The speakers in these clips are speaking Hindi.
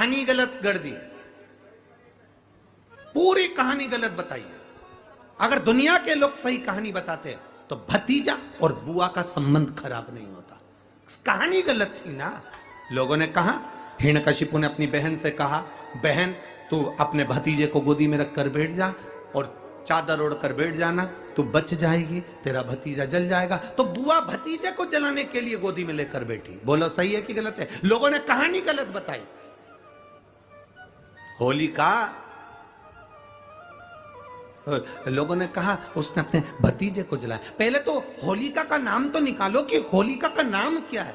कहानी गलत गढ़ दी, पूरी कहानी गलत बताई। अगर दुनिया के लोग सही कहानी बताते तो भतीजा और बुआ का संबंध खराब नहीं होता। कहानी गलत थी ना। लोगों ने कहा, हिरण्यकशिपु ने अपनी बहन से कहा, बहन तू अपने भतीजे को गोदी में रखकर बैठ जा और चादर ओढ़कर बैठ जाना, तू बच जाएगी, तेरा भतीजा जल जाएगा। तो बुआ भतीजे को जलाने के लिए गोदी में लेकर बैठी। बोलो सही है कि गलत है? लोगों ने कहानी गलत बताई। होलिका, लोगों ने कहा उसने अपने भतीजे को जलाया। पहले तो होलिका का नाम तो निकालो कि होलिका का नाम क्या है।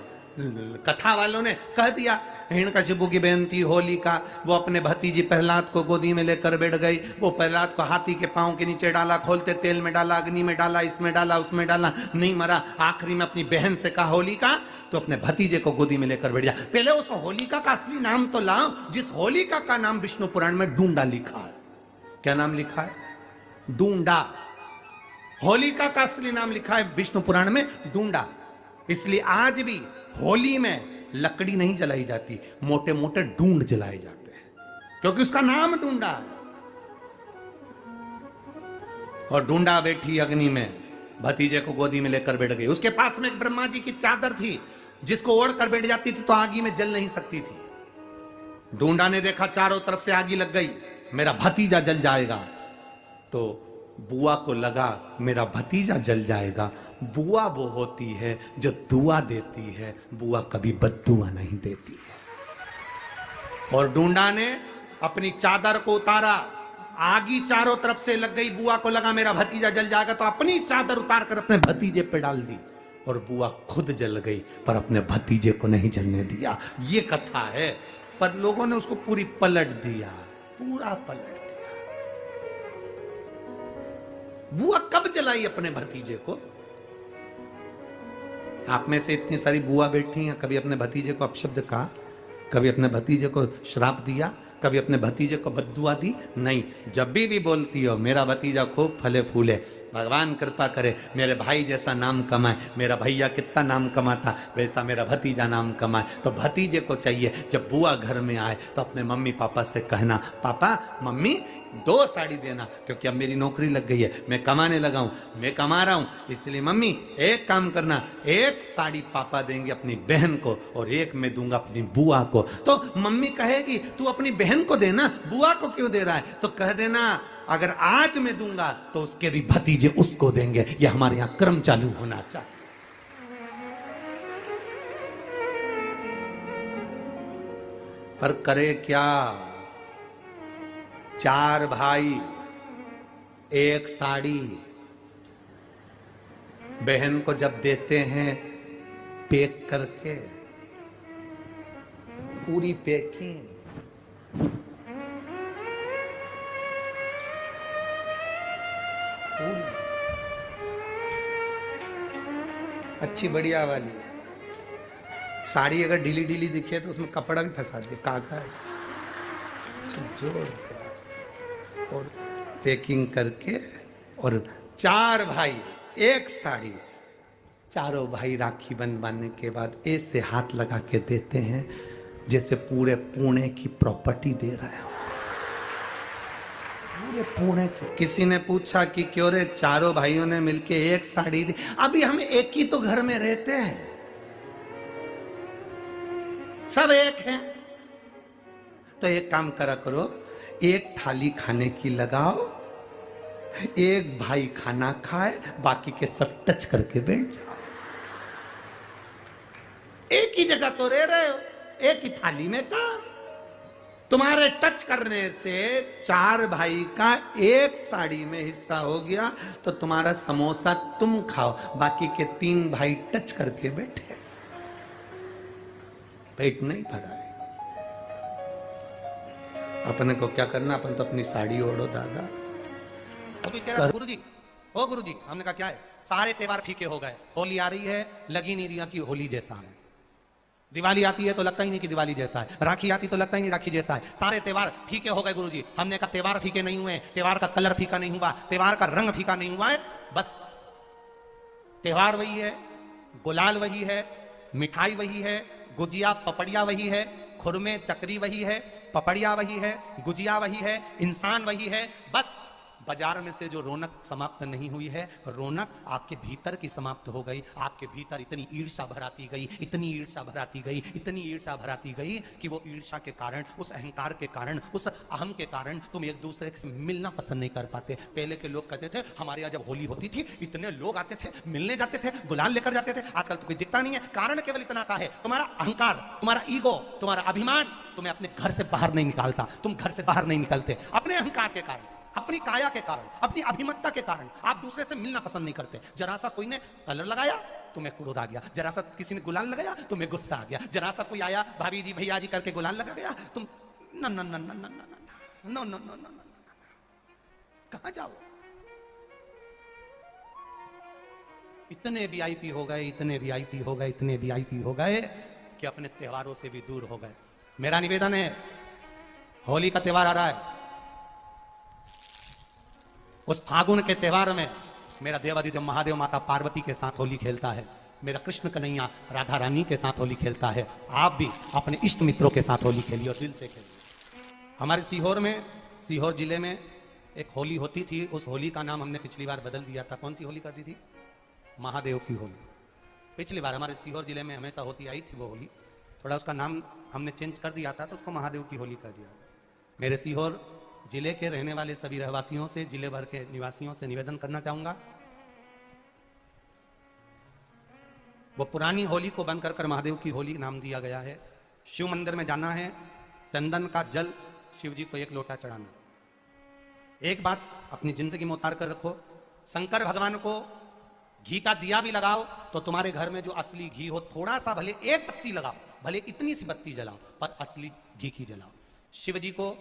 कथा वालों ने कह दिया हिरण्यकशिपु की बहन थी होलिका, वो अपने भतीजी प्रहलाद को गोदी में लेकर बैठ गई। वो प्रहलाद को हाथी के पांव के नीचे डाला, खोलते तेल में डाला, अग्नि में डाला, इसमें डाला, उसमें डाला, नहीं मरा। आखिरी में अपनी बहन से कहा, होलिका तो अपने भतीजे को गोदी में लेकर बैठ जा। पहले उस होलिका का असली नाम तो लाओ, जिस होलिका का नाम विष्णु पुराण में डूंडा लिखा है। क्या नाम लिखा है? डूंडा। होलिका का असली नाम लिखा है विष्णु पुराण में डूंडा। इसलिए आज भी होली में लकड़ी नहीं जलाई जाती, मोटे मोटे डूंड जलाए जाते हैं, क्योंकि उसका नाम डूंडा है। और डूंडा बैठी अग्नि में, भतीजे को गोदी में लेकर बैठ गई। उसके पास में एक ब्रह्मा जी की चादर थी, जिसको ओढ़ कर बैठ जाती थी तो आगी में जल नहीं सकती थी। डूंडा ने देखा चारों तरफ से आगी लग गई, मेरा भतीजा जल जाएगा। तो बुआ को लगा मेरा भतीजा जल जाएगा। बुआ वो होती है जो दुआ देती है, बुआ कभी बद्दुआ नहीं देती है। और डूंडा ने अपनी चादर को उतारा, आगी चारों तरफ से लग गई। बुआ को लगा मेरा भतीजा जल जाएगा, तो अपनी चादर उतार कर अपने भतीजे पे डाल दी और बुआ खुद जल गई, पर अपने भतीजे को नहीं जलने दिया। ये कथा है, पर लोगों ने उसको पूरी पलट दिया, पूरा पलट दिया। बुआ कब जलाई अपने भतीजे को? आप में से इतनी सारी बुआ बैठी हैं, कभी अपने भतीजे को अपशब्द कहा? कभी अपने भतीजे को श्राप दिया? कभी अपने भतीजे को बद्दुआ दी? नहीं। जब भी बोलती हो मेरा भतीजा खूब फले फूले, भगवान कृपा करे मेरे भाई जैसा नाम कमाए, मेरा भैया कितना नाम कमाता वैसा मेरा भतीजा नाम कमाए, तो भतीजे को चाहिए जब बुआ घर में आए तो अपने मम्मी पापा से कहना, पापा मम्मी 2 साड़ी देना, क्योंकि अब मेरी नौकरी लग गई है, मैं कमाने लगा हूं, मैं कमा रहा हूं, इसलिए मम्मी एक काम करना, 1 साड़ी पापा देंगे अपनी बहन को और 1 मैं दूंगा अपनी बुआ को। तो मम्मी कहेगी तू अपनी बहन को देना, बुआ को क्यों दे रहा है? तो कह देना अगर आज मैं दूंगा तो उसके भी भतीजे उसको देंगे। यह हमारे यहां क्रम चालू होना चाहिए। पर करे क्या? 4 भाई 1 साड़ी बहन को जब देते हैं पैक करके, पूरी पैकिंग, अच्छी बढ़िया वाली साड़ी। अगर ढीली ढीली दिखे तो उसमें कपड़ा भी फंसा दे, काका जोड़ और पैकिंग करके। और 4 भाई 1 साड़ी, चारों भाई राखी बनवाने के बाद ऐसे हाथ लगा के देते हैं जैसे पूरे पुणे की प्रॉपर्टी दे रहे हो, पूरे पुणे की। किसी ने पूछा कि क्यों रे, चारों भाइयों ने मिलके 1 साड़ी दी। अभी हम एक ही तो घर में रहते हैं, सब एक हैं, तो एक काम करा करो, 1 थाली खाने की लगाओ, 1 भाई खाना खाए, बाकी के सब टच करके बैठ जाओ। एक ही जगह तो रह रहे हो, एक ही थाली में काम। तुम्हारे टच करने से 4 भाई का 1 साड़ी में हिस्सा हो गया, तो तुम्हारा समोसा तुम खाओ, बाकी के 3 भाई टच करके बैठे, पेट नहीं भरा है। अपने को क्या करना, अपन तो अपनी साड़ी ओढ़ो दादा। गुरुजी, ओ गुरुजी, हमने कहा क्या है, सारे त्योहार फीके हो गए, होली आ रही है, लगी नहीं रही कि होली जैसा है, दिवाली आती है तो लगता ही नहीं कि दिवाली जैसा है, राखी आती तो लगता ही नहीं राखी जैसा है, सारे त्योहार फीके हो गए गुरुजी। हमने कहा त्योहार फीके नहीं हुए, त्योहार का कलर फीका नहीं हुआ, त्योहार का रंग फीका नहीं हुआ है, बस त्योहार वही है, गुलाल वही है, मिठाई वही है, गुजिया पपड़िया वही है, खुर में चक्री वही है, पपड़िया वही है, गुजिया वही है, इंसान वही है। बस बाजार में से जो रौनक समाप्त नहीं हुई है, रौनक आपके भीतर की समाप्त हो गई। आपके भीतर इतनी ईर्ष्या भराती गई, इतनी ईर्ष्या भराती गई, इतनी ईर्ष्या भराती गई कि वो ईर्ष्या के कारण, उस अहंकार के कारण, उस अहम के कारण तुम एक दूसरे से मिलना पसंद नहीं कर पाते। पहले के लोग कहते थे हमारे यहाँ जब होली होती थी इतने लोग आते थे, मिलने जाते थे, गुलाल लेकर जाते थे। आजकल तो कोई दिखता नहीं है। कारण केवल इतना सा है, तुम्हारा अहंकार, तुम्हारा ईगो, तुम्हारा अभिमान तुम्हें अपने घर से बाहर नहीं निकालता। तुम घर से बाहर नहीं निकलते अपने अहंकार के कारण, अपनी काया के कारण, अपनी अभिमतता के कारण। आप दूसरे से मिलना पसंद नहीं करते। जरा सा कोई ने कलर लगाया तुम्हें क्रोध आ गया, जरा सा किसी ने गुलाल लगाया तुम्हें गुस्सा आ गया, जरा सा कोई आया भाभी जी भैया जी करके गुलाल लगा गया तुम न न न न न न न न न कहां जाओ। इतने वीआईपी हो गए, इतने वीआईपी हो गए, इतने वीआईपी हो गए कि अपने त्योहारों से भी दूर हो गए। मेरा निवेदन है, होली का त्योहार आ रहा है, उस फागुन के त्योहार में मेरा देवादिदेव महादेव माता पार्वती के साथ होली खेलता है, मेरा कृष्ण कन्हैया राधा रानी के साथ होली खेलता है। आप भी अपने इष्ट मित्रों के साथ होली खेलिए और दिल से खेलिए। हमारे सीहोर में, सीहोर जिले में एक होली होती थी। उस होली का नाम हमने पिछली बार बदल दिया था। कौन सी होली कर दी थी? महादेव की होली। पिछली बार हमारे सीहोर जिले में हमेशा होती आई थी वो होली, थोड़ा उसका नाम हमने चेंज कर दिया था तो उसको महादेव की होली कर दिया था। मेरे सीहोर जिले के रहने वाले सभी रहवासियों से, जिले भर के निवासियों से निवेदन करना चाहूंगा, वो पुरानी होली को बंद कर महादेव की होली नाम दिया गया है। शिव मंदिर में जाना है, चंदन का जल शिव जी को 1 लोटा चढ़ाना। एक बात अपनी जिंदगी में उतार कर रखो, शंकर भगवान को घी का दिया भी लगाओ तो तुम्हारे घर में जो असली घी हो, थोड़ा सा भले 1 बत्ती लगाओ, भले इतनी सी बत्ती जलाओ, पर असली घी की जलाओ। शिव जी को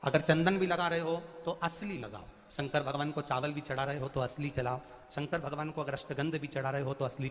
अगर चंदन भी लगा रहे हो तो असली लगाओ। शंकर भगवान को चावल भी चढ़ा रहे हो तो असली चलाओ। शंकर भगवान को अगर अष्टगंध भी चढ़ा रहे हो तो असली